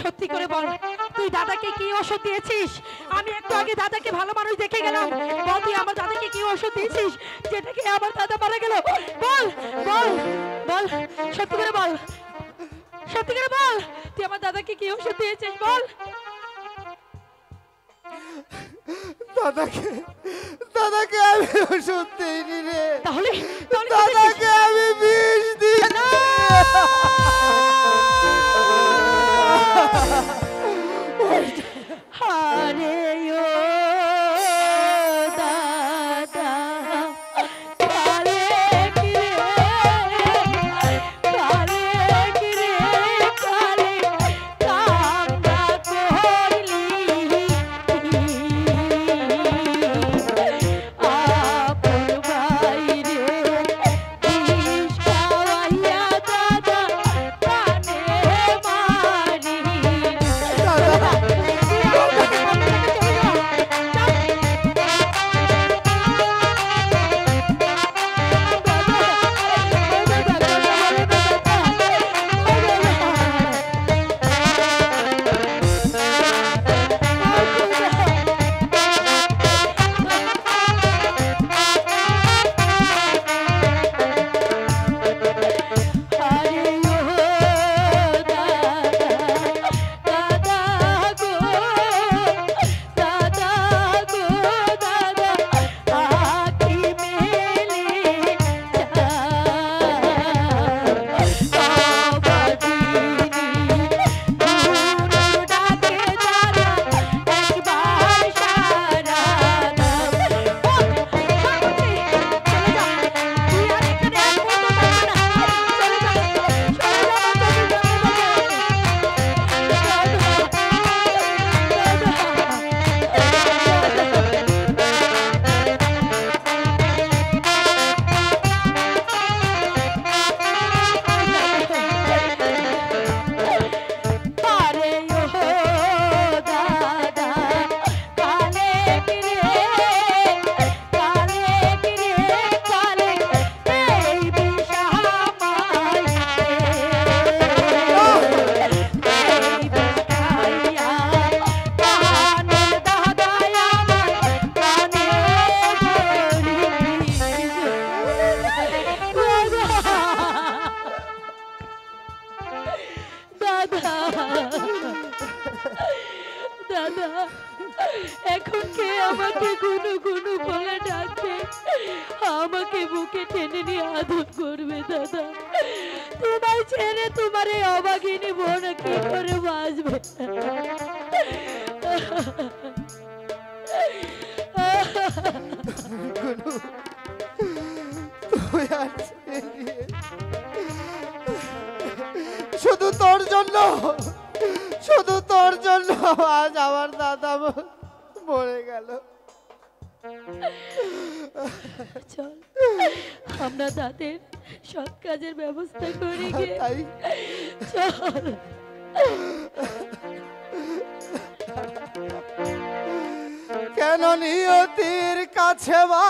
সত্যি করে বল, তুই দাদাকে কি ওষুধ দিয়েছিস? আমি একটু আগে দাদাকে ভালো মানুষ দেখে গেলাম। বল তুই আমার দাদাকে কি ওষুধ দিয়েছিস যেটা খেয়ে আমার দাদা মারা গেল? বল বল বল, সত্যি করে বল, সত্যি করে বল, তুই আমার দাদাকে কি ওষুধ দিয়েছিস? বল। দাদাকে দাদাকে আমি ওষুধ দিইনি রে। তাহলে দাদাকে আমি বিষ দিয়েছি। আরে ও দাদা, কালে কিরে কালে কিরে কালে কামনা করলি, আপন বাইরে বিষ খাওয়াইয়া দাদা প্রাণে মারি। দাদা, এখন কে আমাকে গুনু গুনু বলে ডাকবে, আমাকে বুকে টেনে নিয়ে আদর করবে? দাদা, তোমায় ছেড়ে তোমার এই অভাগিনী বোন কি করে বাঁচবে? শুধু তোর জন্য, শুধু তোর জন্য আজ আমার দাদা মরে গেল। চল আমরা তাদের সৎ কাজের ব্যবস্থা করি গে। চল। কেন নিয়তির কাছে